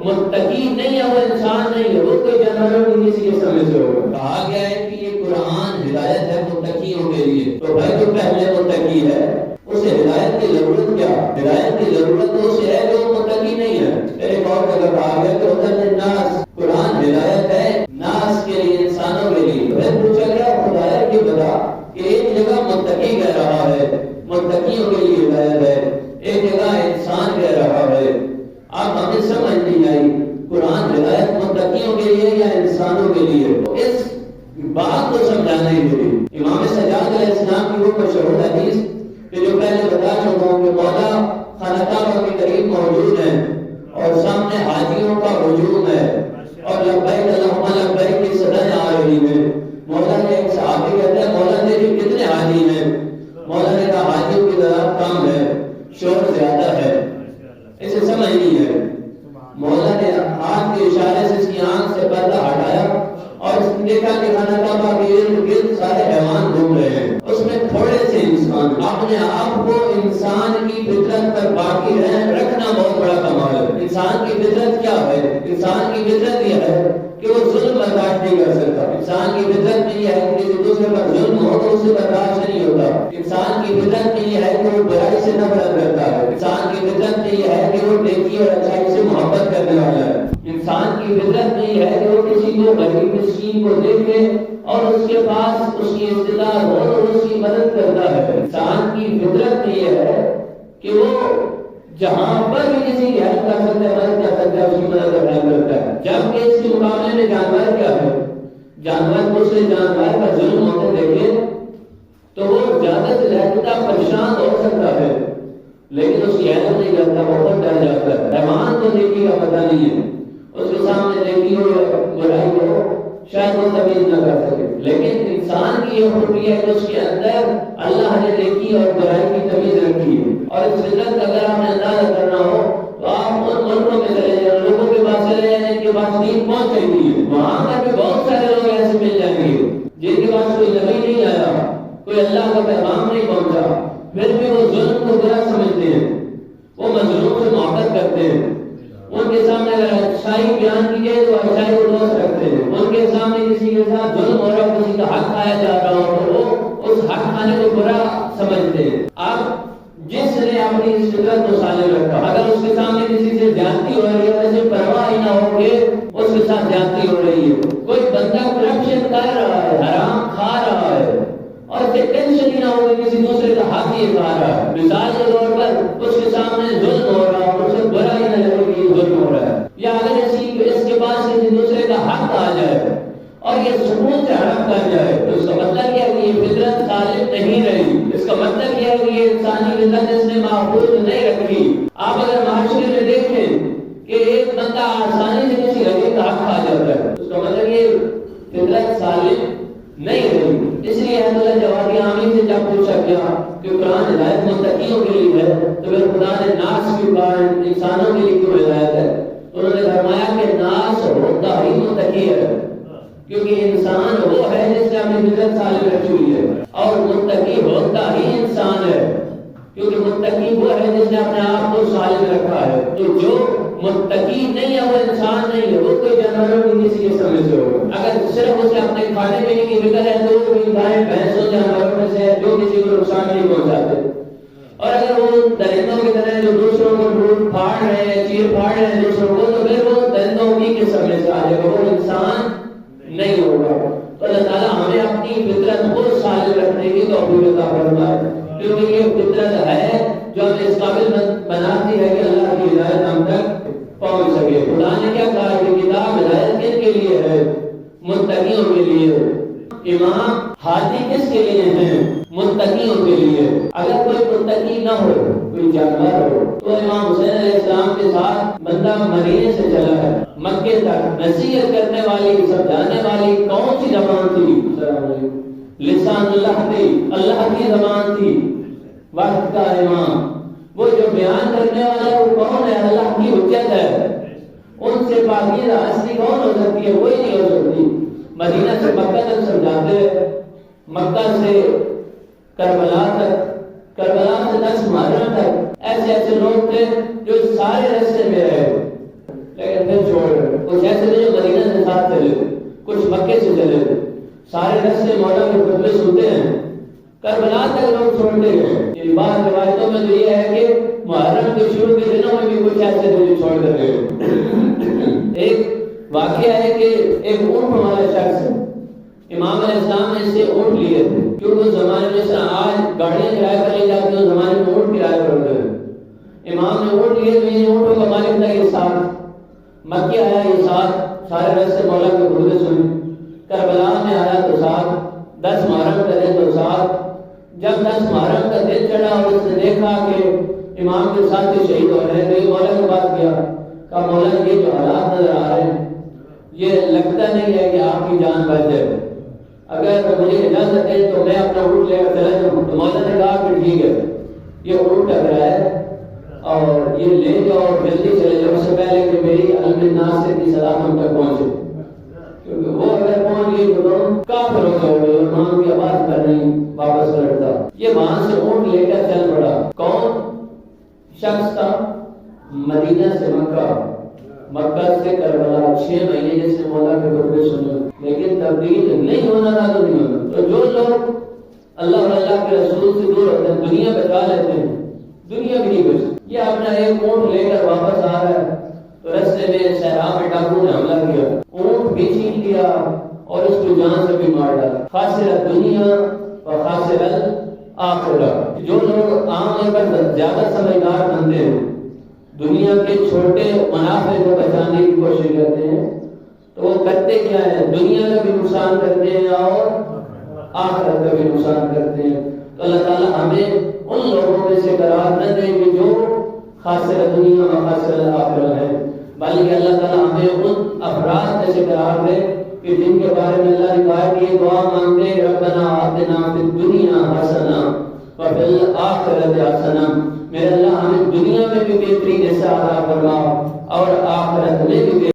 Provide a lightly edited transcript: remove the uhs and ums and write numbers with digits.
متقی نہیں ہے وہ انسان نہیں ہے، وہ کوئی جانوروں کی کسی قسم سے ہوگا۔ کہا گیا ہے کہ یہ قرآن ہدایت ہے متقیوں کے لیے، تو بھائی جو پہلے متقی ہے اسے ہدایت کی ضرورت کیا؟ ہدایت کی ضرورت تو اسے ہے جو متقی نہیں ہے۔ ایک اور جگہ کہا گیا کہ ہدی للناس، قرآن ہدایت ہے ناس کے لیے، انسانوں کے لیے۔ پھر پوچھا گیا خدایا یہ بتا کہ ایک جگہ متقی کہہ رہا ہے متقیوں کے لیے ہدایت ہے، ایک جگہ انسان کہہ رہا ہے، اب ہمیں سمجھ نہیں آئی قرآن ہدایت متقیوں کے لیے یا انسانوں کے لیے؟ تو اس بات کو سمجھانے کے لیے امام سجاد علیہ السلام کی وہ مشہور حدیث کہ جو پہلے بتا چکا ہوں کہ مولا خانہ کعبہ کے قریب موجود ہیں اور سامنے حاجیوں کا ہجوم ہے اور لبیک اللہم لبیک کی صدائیں آ رہی ہیں۔ مولا نے ایک صحابی کہتے ہیں مولا دیکھیں کتنے حاجی ہیں؟ مولا نے کہا حاجیوں کی تعداد کم ہے، شور زیادہ ہے، اسے سمجھ نہیں ہے۔ مولا نے ہاتھ کے اشارے سے اس کی آنکھ سے پردہ ہٹایا اور اس نے دیکھا کہ خانہ کعبہ کے ارد گرد سارے حیوان گھوم رہے ہیں، اس میں تھوڑے سے انسان۔ اپنے آپ کو انسان کی فطرت پر باقی رکھنا بہت بڑا کمال ہے۔ انسان کی فطرت کیا ہے؟ انسان کی فطرت یہ ہے کہ وہ ظلم برداشت نہیں کر سکتا۔ انسان کی فطرت میں یہ ہے کہ کسی دوسرے پر ظلم ہو تو اسے برداشت نہیں ہوتا۔ انسان کی فطرت میں یہ ہے کہ وہ برائی سے نفرت کرتا ہے۔ انسان کی فطرت میں یہ ہے کہ وہ نیکی اور اچھائی سے محبت کرنے والا ہے۔ انسان کی فطرت میں یہ ہے کہ وہ کسی کو غریب مسکین کو دیکھے اور اس کے پاس اس کی استطاعت ہو اور اس کی مدد کرتا ہے۔ انسان کی فطرت میں یہ ہے کہ وہ جہاں پر بھی کسی کی ہیلپ کر سکتا ہے، مدد کر سکتا ہے، اس کی مدد کرتا ہے۔ جبکہ اس کے مقابلے میں جانور کیا ہے؟ جانور کو سے جانور کا ظلم ہوتے دیکھے تو وہ زیادہ سے زیادہ پریشان ہو سکتا ہے لیکن اس کی ہیلپ نہیں کرتا، بہت ڈر جاتا ہے۔ حیوان کو نیکی کا پتہ نہیں ہے، اس کے سامنے نیکی ہو یا برائی ہو شاید وہ تمیز نہ کر سکے، لیکن انسان کی یہ خوبی ہے کہ اس کے اندر اللہ نے نیکی اور برائی کی تمیز رکھی ہے۔ اور اس فطرت کا اگر آپ نے اندازہ کرنا ہو تو آپ ان ملکوں میں چلے جائیں، لوگوں کے پاس چلے جائیں جن کے پاس دین پہنچ گئی ہے، وہاں پر بھی بہت سارے لوگ ایسے مل جائیں گے جن کے پاس کوئی نبی نہیں آیا، کوئی اللہ کا پیغام نہیں پہنچا، پھر بھی وہ ظلم کو برا سمجھتے ہیں، وہ مظلوم سے محبت کرتے ہیں۔ ان کے سامنے اگر اچھائی بیان کی جائے تو اچھائی کو دوست رکھتے ہیں، ان کے سامنے کسی کے ساتھ ظلم ہو رہا ہو، کسی کا حق کھایا جا رہا ہو تو وہ اس حق کھانے کو برا سمجھتے ہیں۔ اب جس نے اپنی اس فطرت کو سالم رکھا، اگر اس کے سامنے کسی سے زیادتی ہو رہی ہے اسے پرواہ ہی نہ ہو کہ اس کے ساتھ زیادتی ہو رہی ہے، کوئی بندہ کرپشن کر رہا ہے، حرام کھا رہا ہے اور اسے ٹینشن ہی نہ ہو کہ کسی دوسرے کا حق ہی کھا رہا ہے، مثال کے طور پر اس کے سامنے ظلم ہو رہا ہے اور اسے برا ہی نہ لگے کہ یہ ظلم ہو رہا ہے، یا اگر اس کے پاس کسی دوسرے کا حق آ جائے اور یہ سکون سے ہڑپ کر جائے تو اس کا مطلب یہ ہے کہ یہ فطرت غالب نہیں رہی، اس کا مطلب یہ ہے کہ یہ انسانی فطرت اس نے محفوظ نہیں رکھی۔ آپ اگر معاشرے میں دیکھیں کہ ایک بندہ آسانی سے کسی غریب کا حق کھا جاتا ہے، اس کا مطلب یہ فطرت سالم نہیں رہی۔ اس لیے حضرت اللہ جوادی عامی سے جب پوچھا گیا کہ قرآن ہدایت متقیوں کے لیے ہے تو پھر خدا نے ناس کی قرآن انسانوں کے لیے کیوں ہدایت ہے؟ انہوں نے فرمایا کہ ناس ہوتا ہی متقی ہے، کیونکہ انسان وہ ہے جس نے اپنی فطرت سالم رکھی ہوئی ہے، اور متقی ہوتا ہی انسان ہے کیونکہ متقی وہ ہے جس نے اپنے آپ کو سالم رکھا ہے۔ تو جو متقی نہیں ہے وہ انسان نہیں ہے، وہ کوئی جانوروں کی کسی قسم سے ہوگا۔ اگر صرف اسے اپنے کھانے پینے کی فکر ہے تو وہ گائے بھینسوں جانوروں میں سے ہے جو کسی کو نقصان نہیں پہنچاتے، اور اگر وہ درندوں کی طرح جو دوسروں کو ڈھونڈ پھاڑ رہے ہیں، چیر پھاڑ رہے ہیں دوسروں کو، تو پھر وہ درندوں کی قسم میں سے آ جائے گا، وہ انسان نہیں ہوگا۔ تو اللہ تعالیٰ ہمیں اپنی فطرت کو سالم رکھنے کی توفیق عطا فرمائے، کیونکہ یہ فطرت ہے جو ہمیں اس قابل بناتی ہے کہ اللہ کی ہدایت ہم تک پہنچ سکے۔ خدا نے کیا کہا کہ کتاب ہدایت کن کے لیے ہے؟ متقیوں کے لیے۔ امام ہادی کس کے لیے ہیں؟ متقیوں کے لیے۔ اگر کوئی متقی نہ ہو، کوئی جانور ہو، تو امام حسین علیہ السلام کے ساتھ بندہ مدینے سے چلا ہے مکے تک، نصیحت کرنے والی، سمجھانے والی کون سی زبان تھی؟ لسان اللہ تھی، اللہ کی زبان تھی، وقت کا امام۔ وہ جو بیان کرنے والا ہے وہ کون ہے؟ اللہ کی حجت ہے، ان سے پاکیزہ ہستی کون ہو سکتی ہے؟ وہی نہیں ہو سکتی۔ مدینہ سے مکہ تک سمجھاتے، مکہ سے کربلا تک، کربلا سے 10 محرم تک، ایسے ایسے لوگ تھے جو سارے راستے میں رہے، لیکن پھر رستے مولا کے خطبے سنتے ہیں، کربلا تک لوگ چھوڑتے ہیں۔ بعض روایتوں میں تو یہ ہے کہ محرم کے شروع کے دنوں میں بھی کچھ ایسے دن چھوڑ کر گئے۔ ایک واقعہ ہے کہ ایک اونٹ والا شخص، امام علیہ السلام نے اس سے اونٹ لیے تھے، کیونکہ اس زمانے میں سے آج گاڑیاں کرایہ پر لی جاتی ہیں، اس زمانے میں اونٹ کرایہ پر ہوتے ہیں۔ امام نے اونٹ لیے تو یہ اونٹوں کا مالک تھا یہ ساتھ، مکہ آیا یہ ساتھ، سارے رستے مولا کے خطبے سنے، کربلا میں آیا تو ساتھ، 10 محرم کا دن تو ساتھ۔ جب 10 محرم کا دن چڑھا اور اس نے دیکھا کہ امام کے ساتھ شہید ہو رہے ہیں تو یہ مولا کے پاس گیا، کہا مولا یہ جو حالات نظر آ رہے ہیں یہ لگتا نہیں ہے کہ آپ کی جان بچ جائے، اگر مجھے اجازت ہے تو میں اپنا اونٹ لے کر چلا جاؤں۔ تو مولا نے کہا کہ ٹھیک ہے، یہ اونٹ ٹکرا ہے اور یہ لے جاؤ اور جلدی چلے جاؤ، اس سے پہلے کہ میری علم الناس کی سلام ہم تک پہنچے، کیونکہ وہ اگر پہنچ گئی تو کافر ہو جاؤ گے، امام کی آواز پر نہیں واپس لڑتا۔ یہ وہاں سے اونٹ لے کر چل پڑا۔ کون شخص تھا؟ مدینہ سے مکہ، مکہ سے کربلا 6 مہینے جس نے مولا کے خطبے سنے، لیکن تبدیل نہیں ہونا تھا تو نہیں ہونا۔ تو جو لوگ اللہ اور اللہ کے رسول سے دور ہوتے ہیں، دنیا بچا لیتے ہیں، دنیا بھی نہیں بچتی۔ یہ اپنا ایک اونٹ لے کر واپس آ رہا ہے تو رستے میں صحرا میں ڈاکو نے حملہ کیا، اونٹ بھی چھین لیا اور اس کو جان سے بھی مار ڈالا۔ خاسر دنیا و خاسر آخرہ۔ جو لوگ عام طور پر زیادہ سمجھدار بنتے ہیں، دنیا کے چھوٹے منافع کو بچانے کی کوشش کرتے ہیں، تو وہ کرتے کیا ہے؟ دنیا کا بھی نقصان کرتے ہیں اور آخرت کا بھی نقصان کرتے ہیں۔ تو اللہ تعالیٰ ہمیں ان لوگوں میں سے قرار نہ دے کہ جو خاسر دنیا و خاسر آخرہ ہے، بلکہ اللہ تعالیٰ ہمیں ان افراد میں سے قرار دے کہ جن کے بارے میں اللہ نے کہا کہ یہ دعا مانگتے ہیں ربنا آتنا فی الدنیا حسنہ وفی الآخرۃ حسنہ، میرے اللہ ہمیں دنیا میں بھی بہترین حصہ عطا فرما اور آخرت میں بھی